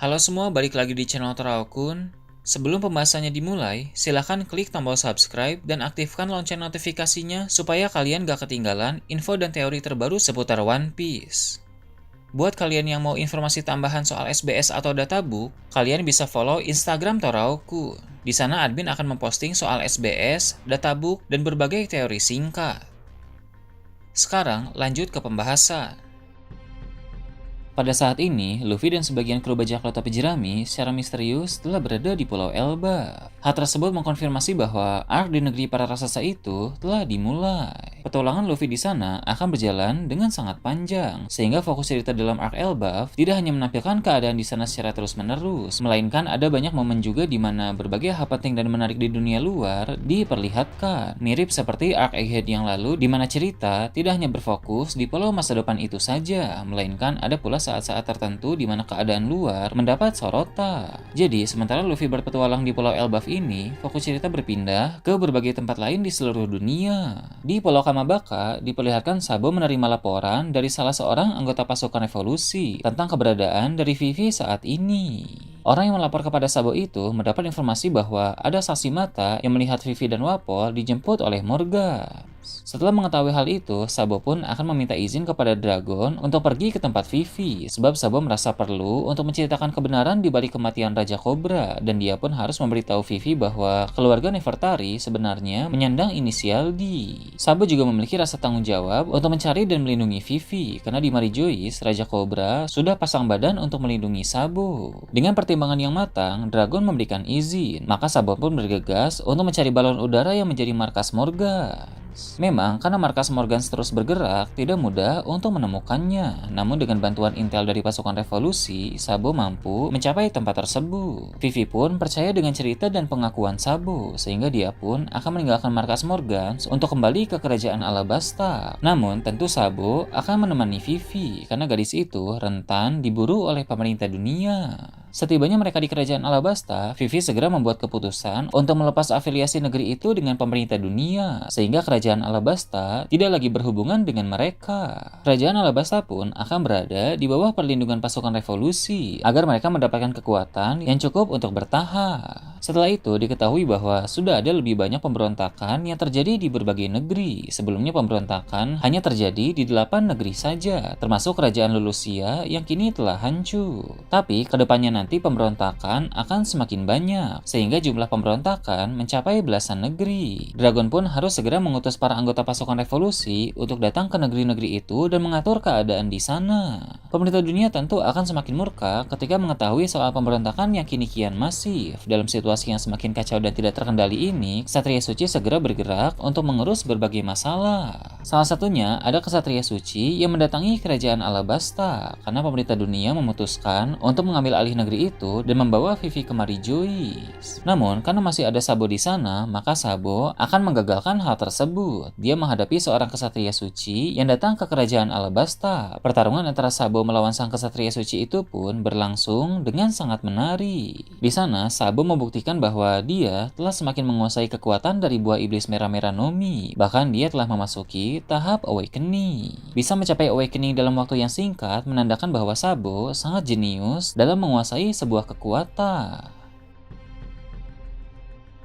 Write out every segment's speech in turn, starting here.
Halo semua, balik lagi di channel Toraokun. Sebelum pembahasannya dimulai, silahkan klik tombol subscribe dan aktifkan lonceng notifikasinya supaya kalian gak ketinggalan info dan teori terbaru seputar One Piece. Buat kalian yang mau informasi tambahan soal SBS atau databook, kalian bisa follow Instagram Toraokun. Di sana admin akan memposting soal SBS, databook, dan berbagai teori singkat. Sekarang lanjut ke pembahasan. Pada saat ini, Luffy dan sebagian kru bajak laut topi jerami secara misterius telah berada di Pulau Elbaf. Hal tersebut mengkonfirmasi bahwa arc di negeri para raksasa itu telah dimulai. Petualangan Luffy di sana akan berjalan dengan sangat panjang, sehingga fokus cerita dalam arc Elbaf tidak hanya menampilkan keadaan di sana secara terus-menerus, melainkan ada banyak momen juga di mana berbagai hal penting dan menarik di dunia luar diperlihatkan. Mirip seperti arc Egghead yang lalu, di mana cerita tidak hanya berfokus di pulau masa depan itu saja, melainkan ada pula saat-saat tertentu di mana keadaan luar mendapat sorotan. Jadi, sementara Luffy berpetualang di Pulau Elbaf ini, fokus cerita berpindah ke berbagai tempat lain di seluruh dunia. Di Pulau Kamabaka, diperlihatkan Sabo menerima laporan dari salah seorang anggota pasukan revolusi tentang keberadaan dari Vivi saat ini. Orang yang melapor kepada Sabo itu mendapat informasi bahwa ada saksi mata yang melihat Vivi dan Wapol dijemput oleh Morgan. Setelah mengetahui hal itu, Sabo pun akan meminta izin kepada Dragon untuk pergi ke tempat Vivi, sebab Sabo merasa perlu untuk menceritakan kebenaran di balik kematian Raja Cobra, dan dia pun harus memberitahu Vivi bahwa keluarga Nefertari sebenarnya menyandang inisial D. Sabo juga memiliki rasa tanggung jawab untuk mencari dan melindungi Vivi, karena di Mary Joyce, Raja Cobra sudah pasang badan untuk melindungi Sabo. Dengan pertimbangan yang matang, Dragon memberikan izin, maka Sabo pun bergegas untuk mencari balon udara yang menjadi markas Morgan. Memang, karena markas Morgan terus bergerak, tidak mudah untuk menemukannya. Namun dengan bantuan intel dari pasukan revolusi, Sabo mampu mencapai tempat tersebut. Vivi pun percaya dengan cerita dan pengakuan Sabo, sehingga dia pun akan meninggalkan markas Morgan untuk kembali ke kerajaan Alabasta. Namun, tentu Sabo akan menemani Vivi, karena gadis itu rentan diburu oleh pemerintah dunia. Setibanya mereka di kerajaan Alabasta, Vivi segera membuat keputusan untuk melepas afiliasi negeri itu dengan pemerintah dunia, sehingga kerajaan Alabasta tidak lagi berhubungan dengan mereka. Kerajaan Alabasta pun akan berada di bawah perlindungan pasukan revolusi, agar mereka mendapatkan kekuatan yang cukup untuk bertahan. Setelah itu, diketahui bahwa sudah ada lebih banyak pemberontakan yang terjadi di berbagai negeri. Sebelumnya pemberontakan hanya terjadi di 8 negeri saja, termasuk kerajaan Lulusia yang kini telah hancur. Tapi kedepannya nanti pemberontakan akan semakin banyak, sehingga jumlah pemberontakan mencapai belasan negeri. Dragon pun harus segera mengutus para anggota pasukan revolusi untuk datang ke negeri-negeri itu dan mengatur keadaan di sana. Pemerintah dunia tentu akan semakin murka ketika mengetahui soal pemberontakan yang kini kian masif. Dalam situasi yang semakin kacau dan tidak terkendali ini, Ksatria Suci segera bergerak untuk mengurus berbagai masalah. Salah satunya ada Ksatria Suci yang mendatangi kerajaan Alabasta, karena pemerintah dunia memutuskan untuk mengambil alih negeri itu dan membawa Vivi ke Mary Joyce. Namun, karena masih ada Sabo di sana, maka Sabo akan menggagalkan hal tersebut. Dia menghadapi seorang Ksatria Suci yang datang ke kerajaan Alabasta. Pertarungan antara Sabo melawan sang Ksatria Suci itu pun berlangsung dengan sangat menarik. Di sana, Sabo membuktikan bahwa dia telah semakin menguasai kekuatan dari buah iblis merah-merah Nomi. Bahkan dia telah memasuki tahap Awakening. Bisa mencapai Awakening dalam waktu yang singkat menandakan bahwa Sabo sangat jenius dalam menguasai sebuah kekuatan.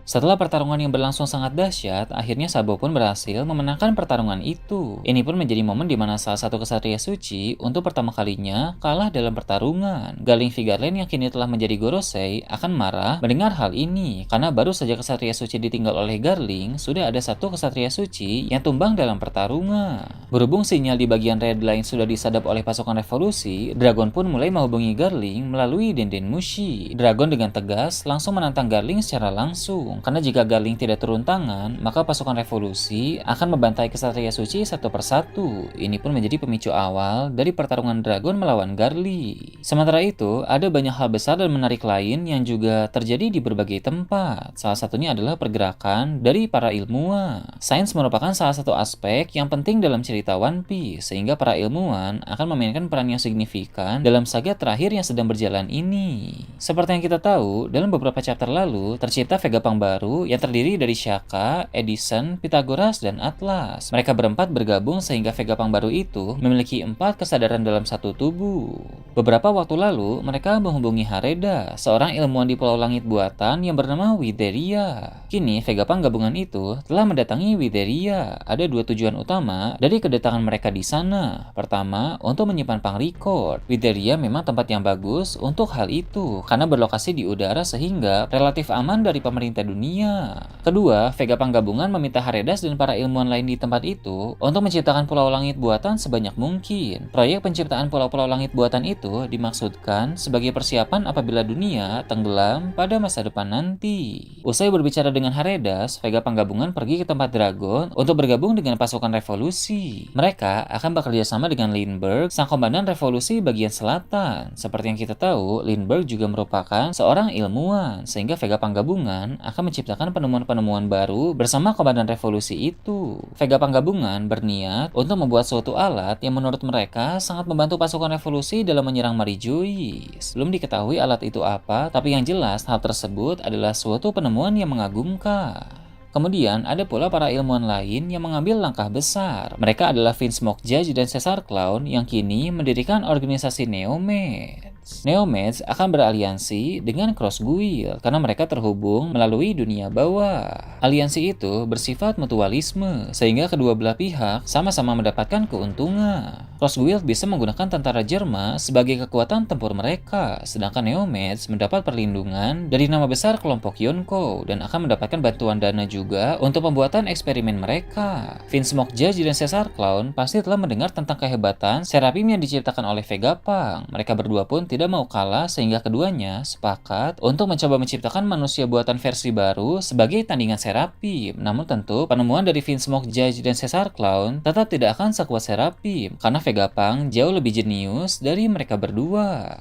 Setelah pertarungan yang berlangsung sangat dahsyat, akhirnya Sabo pun berhasil memenangkan pertarungan itu. Ini pun menjadi momen di mana salah satu Ksatria Suci untuk pertama kalinya kalah dalam pertarungan. Galing Vigarland yang kini telah menjadi Gorosei akan marah mendengar hal ini, karena baru saja Ksatria Suci ditinggal oleh Garling, sudah ada satu Ksatria Suci yang tumbang dalam pertarungan. Berhubung sinyal di bagian Red Line sudah disadap oleh pasukan revolusi, Dragon pun mulai menghubungi Garling melalui Denden Mushi. Dragon dengan tegas langsung menantang Garling secara langsung, karena jika Garling tidak turun tangan, maka pasukan revolusi akan membantai Ksatria Suci satu persatu. Ini pun menjadi pemicu awal dari pertarungan Dragon melawan Garling. Sementara itu, ada banyak hal besar dan menarik lain yang juga terjadi di berbagai tempat. Salah satunya adalah pergerakan dari para ilmuwan. Sains merupakan salah satu aspek yang penting dalam cerita One Piece, sehingga para ilmuwan akan memainkan peran yang signifikan dalam saga terakhir yang sedang berjalan ini. Seperti yang kita tahu, dalam beberapa chapter lalu, tercipta Vegapunk baru yang terdiri dari Shaka, Edison, Pythagoras, dan Atlas. Mereka berempat bergabung sehingga Vegapunk baru itu memiliki 4 kesadaran dalam satu tubuh. Beberapa waktu lalu, mereka menghubungi Hareda, seorang ilmuwan di Pulau Langit Buatan yang bernama Wideria. Kini, Vegapunk gabungan itu telah mendatangi Wideria. Ada 2 tujuan utama dari kedatangan mereka di sana. Pertama, untuk menyimpan punk record. Wideria memang tempat yang bagus untuk hal itu, karena berlokasi di udara sehingga relatif aman dari pemerintah dunia. Kedua, Vegapunk gabungan meminta Haredas dan para ilmuwan lain di tempat itu untuk menciptakan pulau langit buatan sebanyak mungkin. Proyek penciptaan pulau-pulau langit buatan itu dimaksudkan sebagai persiapan apabila dunia tenggelam pada masa depan nanti. Usai berbicara dengan Haredas, Vegapunk gabungan pergi ke tempat Dragon untuk bergabung dengan pasukan revolusi. Mereka akan bekerja sama dengan Lindbergh, sang komandan revolusi bagian selatan. Seperti yang kita tahu, Lindbergh juga merupakan seorang ilmuwan, sehingga Vegapunk gabungan akan menciptakan penemuan-penemuan baru bersama komandan revolusi itu. Vegapunk gabungan berniat untuk membuat suatu alat yang menurut mereka sangat membantu pasukan revolusi dalam menyerang Mary Joyce. Belum diketahui alat itu apa, tapi yang jelas hal tersebut adalah suatu penemuan yang mengagumkan. Kemudian ada pula para ilmuwan lain yang mengambil langkah besar. Mereka adalah Vince Mokjaj dan Caesar Clown yang kini mendirikan organisasi Neomeds. Neomeds akan beraliansi dengan Crossguild karena mereka terhubung melalui dunia bawah. Aliansi itu bersifat mutualisme sehingga kedua belah pihak sama-sama mendapatkan keuntungan. Crossguild bisa menggunakan tentara Jerman sebagai kekuatan tempur mereka, sedangkan Neomeds mendapat perlindungan dari nama besar kelompok Yonko dan akan mendapatkan bantuan dana juga untuk pembuatan eksperimen mereka. Vince Mokjaj dan Caesar Clown pasti telah mendengar tentang kehebatan Seraphim yang diciptakan oleh Vegapunk. Mereka berdua pun tidak mau kalah sehingga keduanya sepakat untuk mencoba menciptakan manusia buatan versi baru sebagai tandingan Seraphim. Namun tentu penemuan dari Vince Mokjaj dan Caesar Clown tetap tidak akan sekuat Seraphim karena Vegapunk jauh lebih jenius dari mereka berdua.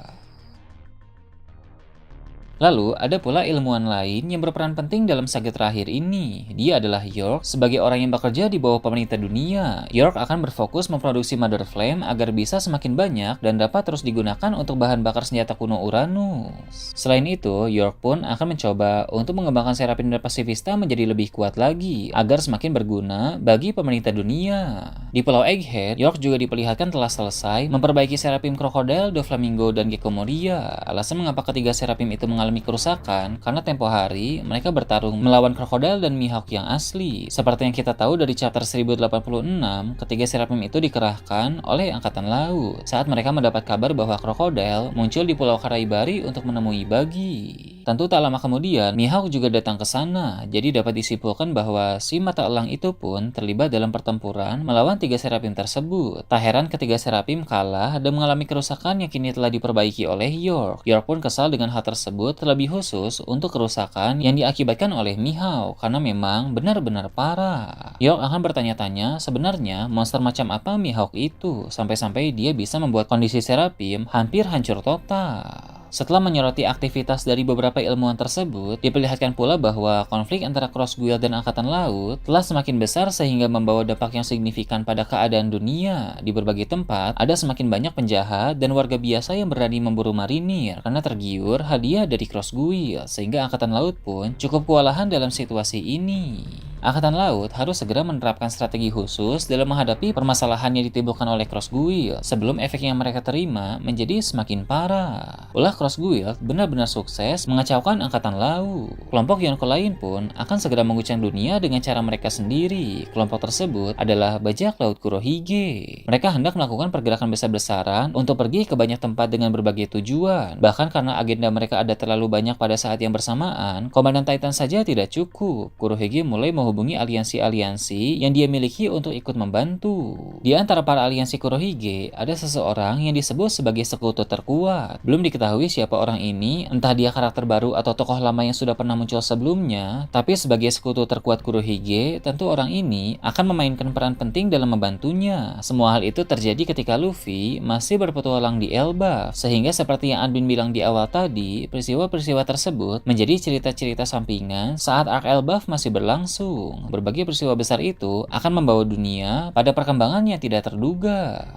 Lalu, ada pula ilmuwan lain yang berperan penting dalam saga terakhir ini. Dia adalah York, sebagai orang yang bekerja di bawah pemerintah dunia. York akan berfokus memproduksi Mother Flame agar bisa semakin banyak dan dapat terus digunakan untuk bahan bakar senjata kuno Uranus. Selain itu, York pun akan mencoba untuk mengembangkan Seraphim dan Pacifista menjadi lebih kuat lagi, agar semakin berguna bagi pemerintah dunia. Di Pulau Egghead, York juga diperlihatkan telah selesai memperbaiki Seraphim Crocodile, Doflamingo, dan Gecko Moria. Alasan mengapa ketiga Seraphim itu mengalami kerusakan karena tempo hari mereka bertarung melawan Crocodile dan Mihawk yang asli. Seperti yang kita tahu dari chapter 1086, ketiga Seraphim itu dikerahkan oleh Angkatan Laut saat mereka mendapat kabar bahwa Crocodile muncul di Pulau Karaibari untuk menemui Buggy. Tentu tak lama kemudian Mihawk juga datang ke sana, jadi dapat disimpulkan bahwa si mata elang itu pun terlibat dalam pertempuran melawan tiga Seraphim tersebut. Tak heran ketiga Seraphim kalah dan mengalami kerusakan yang kini telah diperbaiki oleh York. York pun kesal dengan hal tersebut, terlebih khusus untuk kerusakan yang diakibatkan oleh Mihawk karena memang benar-benar parah. York akan bertanya-tanya sebenarnya monster macam apa Mihawk itu sampai-sampai dia bisa membuat kondisi Seraphim hampir hancur total. Setelah menyoroti aktivitas dari beberapa ilmuwan tersebut, diperlihatkan pula bahwa konflik antara Crossguild dan Angkatan Laut telah semakin besar sehingga membawa dampak yang signifikan pada keadaan dunia. Di berbagai tempat, ada semakin banyak penjahat dan warga biasa yang berani memburu marinir karena tergiur hadiah dari Crossguild, sehingga Angkatan Laut pun cukup kewalahan dalam situasi ini. Angkatan Laut harus segera menerapkan strategi khusus dalam menghadapi permasalahan yang ditimbulkan oleh Crossguild sebelum efek yang mereka terima menjadi semakin parah. Ulah Crossguild benar-benar sukses mengacaukan Angkatan Laut. Kelompok Yonko lain pun akan segera mengguncang dunia dengan cara mereka sendiri. Kelompok tersebut adalah Bajak Laut Kurohige. Mereka hendak melakukan pergerakan besar-besaran untuk pergi ke banyak tempat dengan berbagai tujuan. Bahkan karena agenda mereka ada terlalu banyak pada saat yang bersamaan, Komandan Titan saja tidak cukup. Kurohige mulai menghubungi aliansi-aliansi yang dia miliki untuk ikut membantu. Di antara para aliansi Kurohige, ada seseorang yang disebut sebagai sekutu terkuat. Belum diketahui siapa orang ini, entah dia karakter baru atau tokoh lama yang sudah pernah muncul sebelumnya, tapi sebagai sekutu terkuat Kurohige, tentu orang ini akan memainkan peran penting dalam membantunya. Semua hal itu terjadi ketika Luffy masih berpetualang di Elbaf, sehingga seperti yang Admin bilang di awal tadi, peristiwa-peristiwa tersebut menjadi cerita-cerita sampingan saat Arc Elbaf masih berlangsung. Berbagai peristiwa besar itu akan membawa dunia pada perkembangan yang tidak terduga.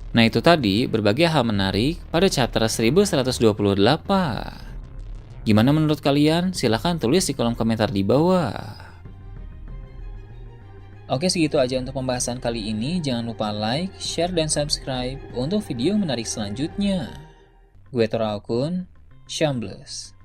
Nah itu tadi berbagai hal menarik pada chapter 1128. Gimana menurut kalian? Silahkan tulis di kolom komentar di bawah. Oke, segitu aja untuk pembahasan kali ini. Jangan lupa like, share, dan subscribe untuk video menarik selanjutnya. Gue Tora Okun, Shambles.